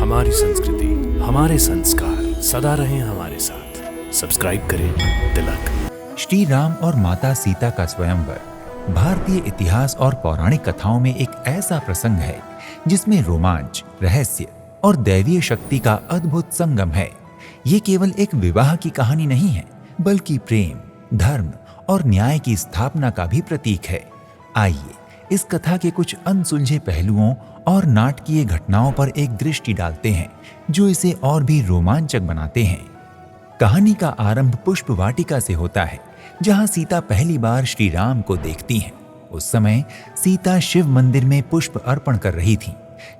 हमारी संस्कृति, हमारे संस्कार सदा रहें हमारे साथ। सब्सक्राइब करें तिलक। श्री राम और माता सीता का स्वयंवर भारतीय इतिहास और पौराणिक कथाओं में एक ऐसा प्रसंग है जिसमें रोमांच, रहस्य और दैवीय शक्ति का अद्भुत संगम है। ये केवल एक विवाह की कहानी नहीं है, बल्कि प्रेम, धर्म और न्याय की स्थापना का भी प्रतीक है। आइए इस कथा के कुछ अनसुलझे पहलुओं और नाटकीय घटनाओं पर एक दृष्टि डालते हैं जो इसे और भी रोमांचक बनाते हैं। कहानी का आरंभ पुष्प वाटिका से होता है, जहां सीता पहली बार श्री राम को देखती हैं। उस समय सीता शिव मंदिर में पुष्प अर्पण कर रही थीं।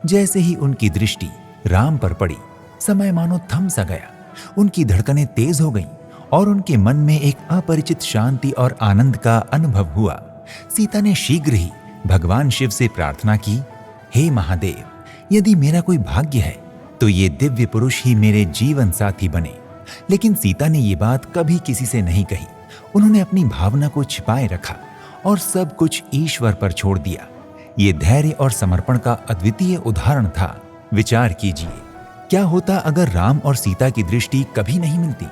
जैसे ही उनकी दृष्टि राम पर पड़ी, समय मानो थम सा गया। उनकी धड़कनें तेज हो गईं और उनके मन में एक अपरिचित शांति और आनंद का अनुभव हुआ। सीता ने शीघ्र ही भगवान शिव से प्रार्थना की, हे महादेव, यदि मेरा कोई भाग्य है तो ये दिव्य पुरुष ही मेरे जीवन साथी बने। लेकिन सीता ने ये बात कभी किसी से नहीं कही। उन्होंने अपनी भावना को छिपाए रखा और सब कुछ ईश्वर पर छोड़ दिया। ये धैर्य और समर्पण का अद्वितीय उदाहरण था। विचार कीजिए, क्या होता अगर राम और सीता की दृष्टि कभी नहीं मिलती?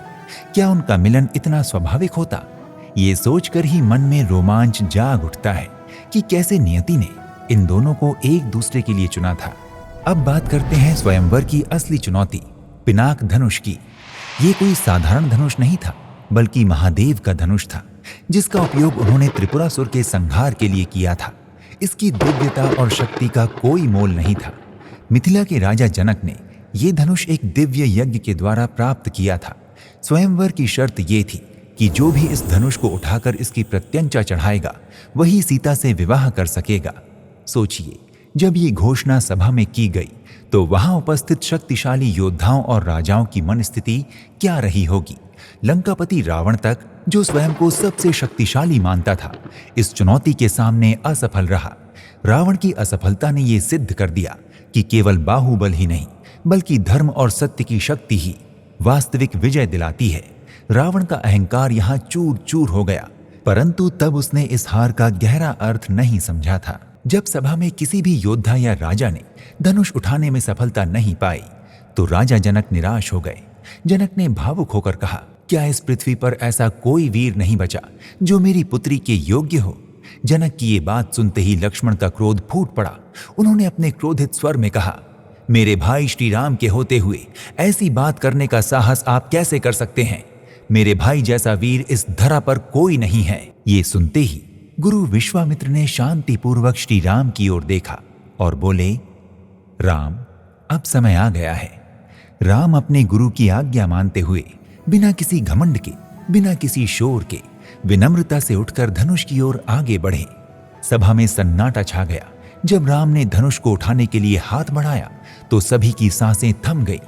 क्या उनका मिलन इतना स्वाभाविक होता? ये सोचकर ही मन में रोमांच जाग उठता है कि कैसे नियति ने इन दोनों को एक दूसरे के लिए चुना था। अब बात करते हैं स्वयंवर की असली चुनौती, पिनाक धनुष की। ये कोई साधारण धनुष नहीं था, बल्कि महादेव का धनुष था, जिसका उपयोग उन्होंने त्रिपुरासुर के संहार के लिए किया था। इसकी दिव्यता और शक्ति का कोई मोल नहीं था। मिथिला के राजा जनक ने यह धनुष एक दिव्य यज्ञ के द्वारा प्राप्त किया था। स्वयंवर की शर्त ये थी कि जो भी इस धनुष को उठाकर इसकी प्रत्यंचा चढ़ाएगा, वही सीता से विवाह कर सकेगा। सोचिए, जब ये घोषणा सभा में की गई तो वहां उपस्थित शक्तिशाली योद्धाओं और राजाओं की मन स्थिति क्या रही होगी। लंकापति रावण तक, जो स्वयं को सबसे शक्तिशाली मानता था, इस चुनौती के सामने असफल रहा। रावण की असफलता ने यह सिद्ध कर दिया कि केवल बाहुबल ही नहीं, बल्कि धर्म और सत्य की शक्ति ही वास्तविक विजय दिलाती है। रावण का अहंकार यहां चूर चूर हो गया, परंतु तब उसने इस हार का गहरा अर्थ नहीं समझा था। जब सभा में किसी भी योद्धा या राजा ने धनुष उठाने में सफलता नहीं पाई तो राजा जनक निराश हो गए। जनक ने भावुक होकर कहा, क्या इस पृथ्वी पर ऐसा कोई वीर नहीं बचा जो मेरी पुत्री के योग्य हो? जनक की ये बात सुनते ही लक्ष्मण का क्रोध फूट पड़ा। उन्होंने अपने क्रोधित स्वर में कहा, मेरे भाई श्री राम के होते हुए ऐसी बात करने का साहस आप कैसे कर सकते हैं? मेरे भाई जैसा वीर इस धरा पर कोई नहीं है। ये सुनते ही गुरु विश्वामित्र ने शांतिपूर्वक श्री राम की ओर देखा और बोले, राम, अब समय आ गया है। राम अपने गुरु की आज्ञा मानते हुए बिना किसी घमंड के, बिना किसी शोर के विनम्रता से उठकर धनुष की ओर आगे बढ़े। सभा में सन्नाटा छा गया। जब राम ने धनुष को उठाने के लिए हाथ बढ़ाया तो सभी की सांसें थम गई।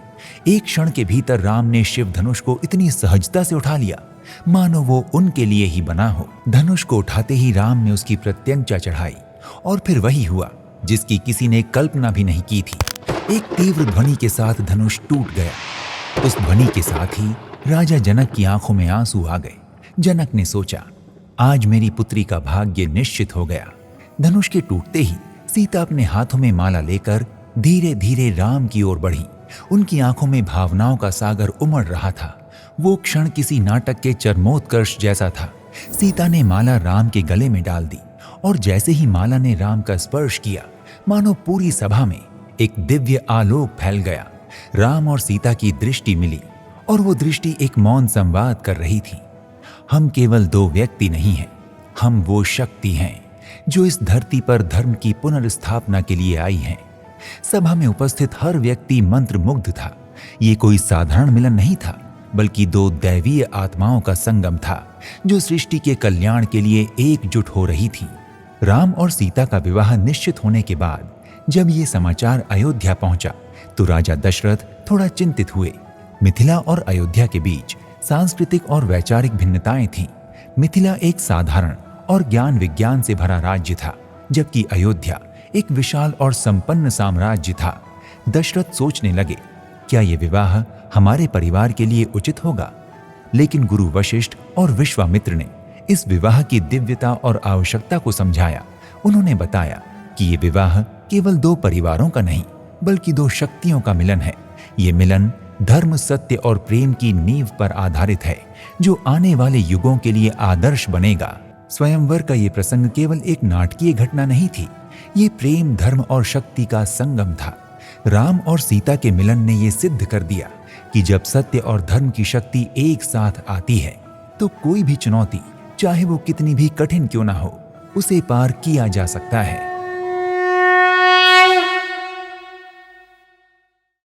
एक क्षण के भीतर राम ने शिव धनुष को इतनी सहजता से उठा लिया मानो वो उनके लिए ही बना हो। धनुष को उठाते ही राम ने उसकी प्रत्यंचा चढ़ाई और फिर वही हुआ जिसकी किसी ने कल्पना भी नहीं की थी। एक तीव्र ध्वनि के साथ धनुष टूट गया। उस ध्वनि के साथ ही राजा जनक की आंखों में आंसू आ गए। जनक ने सोचा, आज मेरी पुत्री का भाग्य निश्चित हो गया। धनुष के टूटते ही सीता अपने हाथों में माला लेकर धीरे धीरे राम की ओर बढ़ी। उनकी आंखों में भावनाओं का सागर उमड़ रहा था। वो क्षण किसी नाटक के चरमोत्कर्ष जैसा था। सीता ने माला राम के गले में डाल दी और जैसे ही माला ने राम का स्पर्श किया, मानो पूरी सभा में एक दिव्य आलोक फैल गया। राम और सीता की दृष्टि मिली और वो दृष्टि एक मौन संवाद कर रही थी। हम केवल दो व्यक्ति नहीं हैं, हम वो शक्ति हैं जो इस धरती पर धर्म की पुनर्स्थापना के लिए आई हैं। सभा में उपस्थित हर व्यक्ति मंत्रमुग्ध था। ये कोई साधारण मिलन नहीं था, बल्कि दो दैवीय आत्माओं का संगम था जो सृष्टि के कल्याण के लिए एकजुट हो रही थी। राम और सीता का विवाह निश्चित होने के बाद जब ये समाचार अयोध्या पहुंचा तो राजा दशरथ थोड़ा चिंतित हुए। मिथिला और अयोध्या के बीच सांस्कृतिक और वैचारिक भिन्नताएं थीं। मिथिला एक साधारण और ज्ञान विज्ञान से भरा राज्य था, जबकि अयोध्या एक विशाल और संपन्न साम्राज्य था। दशरथ सोचने लगे, क्या यह विवाह हमारे परिवार के लिए उचित होगा? लेकिन गुरु वशिष्ठ और विश्वामित्र ने इस विवाह की दिव्यता और आवश्यकता को समझाया। उन्होंने बताया कि यह विवाह केवल दो परिवारों का नहीं, बल्कि दो शक्तियों का मिलन है। ये मिलन धर्म, सत्य और प्रेम की नींव पर आधारित है, जो आने वाले युगों के लिए आदर्श बनेगा। स्वयंवर का ये प्रसंग केवल एक नाटकीय घटना नहीं थी, ये प्रेम, धर्म और शक्ति का संगम था। राम और सीता के मिलन ने ये सिद्ध कर दिया कि जब सत्य और धर्म की शक्ति एक साथ आती है तो कोई भी चुनौती, चाहे वो कितनी भी कठिन क्यों ना हो, उसे पार किया जा सकता है।